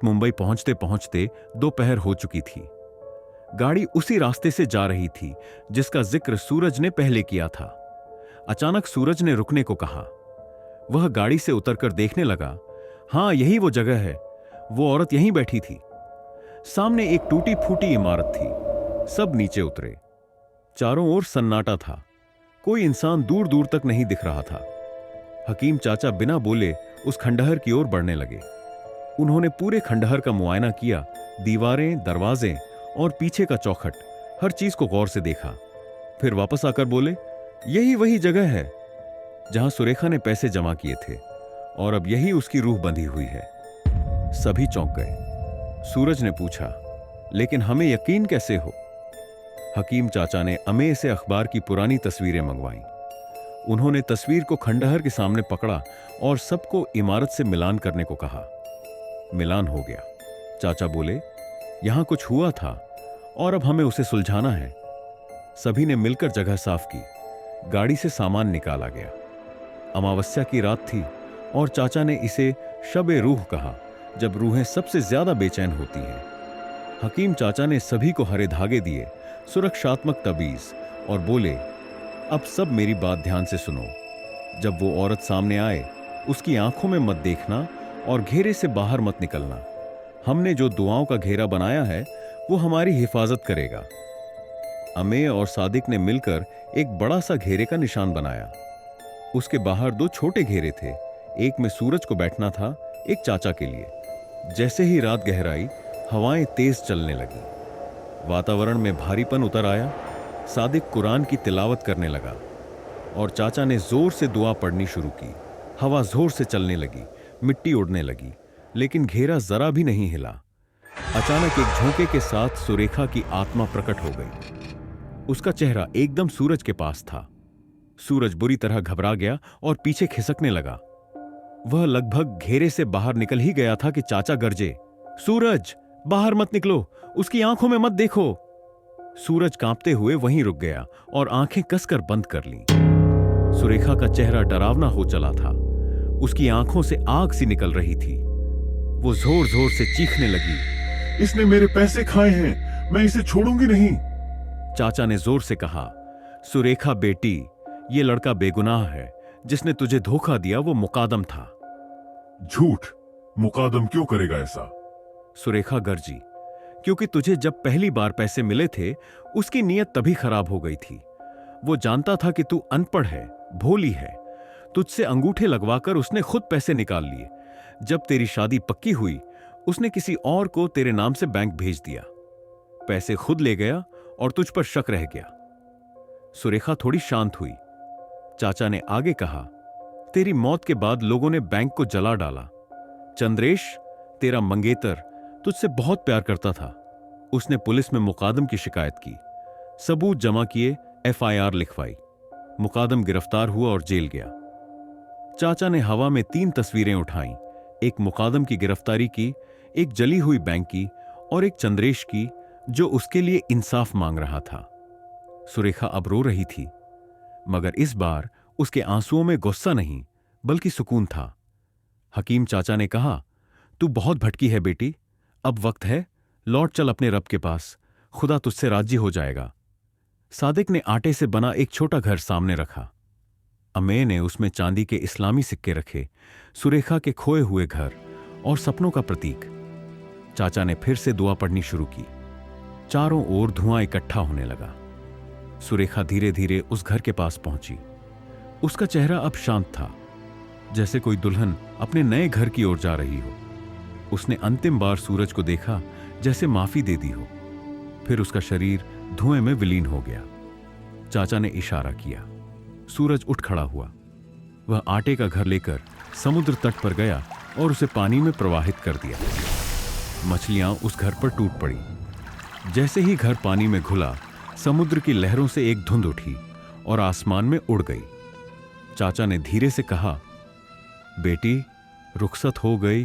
वक्त मुंबई पहुंचते पहुंचते दोपहर हो चुकी थी। गाड़ी उसी रास्ते से जा रही थी जिसका जिक्र सूरज ने पहले किया था। अचानक सूरज ने रुकने को कहा। वह गाड़ी से उतरकर देखने लगा। हां, यही वो जगह है। वो औरत यहीं बैठी थी। सामने एक टूटी फूटी इमारत थी। सब नीचे उतरे। चारों ओर सन्नाटा था। कोई इंसान दूर दूर तक नहीं दिख रहा था। हकीम चाचा बिना बोले उस खंडहर की ओर बढ़ने लगे। उन्होंने पूरे खंडहर का मुआयना किया। दीवारें, दरवाजे और पीछे का चौखट, हर चीज को गौर से देखा। फिर वापस आकर बोले, यही वही जगह है जहां सुरेखा ने पैसे जमा किए थे और अब यही उसकी रूह बंधी हुई है। सभी चौंक गए। सूरज ने पूछा, लेकिन हमें यकीन कैसे हो? हकीम चाचा ने अमेय से अखबार की पुरानी तस्वीरें मंगवाईं। उन्होंने तस्वीर को खंडहर के सामने पकड़ा और सबको इमारत से मिलान करने को कहा। मिलान हो गया। चाचा बोले, यहां कुछ हुआ था और अब हमें उसे सुलझाना है। सभी ने मिलकर जगह साफ की। गाड़ी से सामान निकाला गया। अमावस्या की रात थी और चाचा ने इसे शब-ए रूह कहा, जब रूहें सबसे ज्यादा बेचैन होती हैं। हकीम चाचा ने सभी को हरे धागे दिए, सुरक्षात्मक तबीज, और बोले, अब सब मेरी बात ध्यान से सुनो। जब वो औरत सामने आए, उसकी आंखों में मत देखना और घेरे से बाहर मत निकलना। हमने जो दुआओं का घेरा बनाया है वो हमारी हिफाजत करेगा। अमेय और सादिक ने मिलकर एक बड़ा सा घेरे का निशान बनाया। उसके बाहर दो छोटे घेरे थे। एक में सूरज को बैठना था, एक चाचा के लिए। जैसे ही रात गहराई, हवाएं तेज चलने लगी। वातावरण में भारीपन उतर आया। सादिक कुरान की तिलावत करने लगा और चाचा ने जोर से दुआ पढ़नी शुरू की। हवा जोर से चलने लगी, मिट्टी उड़ने लगी, लेकिन घेरा जरा भी नहीं हिला। अचानक एक झोंके के साथ सुरेखा की आत्मा प्रकट हो गई। उसका चेहरा एकदम सूरज के पास था। सूरज बुरी तरह घबरा गया और पीछे खिसकने लगा। वह लगभग घेरे से बाहर निकल ही गया था कि चाचा गरजे, सूरज, बाहर मत निकलो, उसकी आंखों में मत देखो। सूरज कांपते हुए वहीं रुक गया और आंखें कसकर बंद कर लीं। सुरेखा का चेहरा डरावना हो चला था। उसकी आंखों से आग सी निकल रही थी। वो जोर जोर से चीखने लगी, इसने मेरे पैसे खाए हैं, मैं इसे छोड़ूंगी नहीं। चाचा ने जोर से कहा, सुरेखा बेटी, ये लड़का बेगुनाह है। जिसने तुझे धोखा दिया वो मुकादम था। झूठ, मुकादम क्यों करेगा ऐसा? सुरेखा गरजी, क्योंकि तुझे जब पहली बार पैसे मिले थे उसकी नीयत तभी खराब हो गई थी। वो जानता था कि तू अनपढ़ है, भोली है। तुझसे अंगूठे लगवाकर उसने खुद पैसे निकाल लिए। जब तेरी शादी पक्की हुई, उसने किसी और को तेरे नाम से बैंक भेज दिया। पैसे खुद ले गया और तुझ पर शक रह गया। सुरेखा थोड़ी शांत हुई। चाचा ने आगे कहा, तेरी मौत के बाद लोगों ने बैंक को जला डाला। चंद्रेश, तेरा मंगेतर, तुझसे बहुत प्यार करता था। उसने पुलिस में मुकादम की शिकायत की, सबूत जमा किए, FIR लिखवाई। मुकादम गिरफ्तार हुआ और जेल गया। चाचा ने हवा में 3 तस्वीरें उठाईं। एक मुकादम की गिरफ्तारी की, एक जली हुई बैंक की और एक चंद्रेश की जो उसके लिए इंसाफ मांग रहा था। सुरेखा अब रो रही थी, मगर इस बार उसके आंसुओं में गुस्सा नहीं बल्कि सुकून था। हकीम चाचा ने कहा, तू बहुत भटकी है बेटी, अब वक्त है, लौट चल अपने रब के पास, खुदा तुझसे राजी हो जाएगा। सादिक ने आटे से बना एक छोटा घर सामने रखा। अमेय ने उसमें चांदी के इस्लामी सिक्के रखे, सुरेखा के खोए हुए घर और सपनों का प्रतीक। चाचा ने फिर से दुआ पढ़नी शुरू की। चारों ओर धुआं इकट्ठा होने लगा। सुरेखा धीरे धीरे उस घर के पास पहुंची। उसका चेहरा अब शांत था, जैसे कोई दुल्हन अपने नए घर की ओर जा रही हो। उसने अंतिम बार सूरज को देखा, जैसे माफी दे दी हो। फिर उसका शरीर धुएं में विलीन हो गया। चाचा ने इशारा किया। सूरज उठ खड़ा हुआ। वह आटे का घर लेकर समुद्र तट पर गया और उसे पानी में प्रवाहित कर दिया। मछलियां उस घर पर टूट पड़ी। जैसे ही घर पानी में घुला, समुद्र की लहरों से एक धुंध उठी और आसमान में उड़ गई। चाचा ने धीरे से कहा, बेटी, रुखसत हो गई।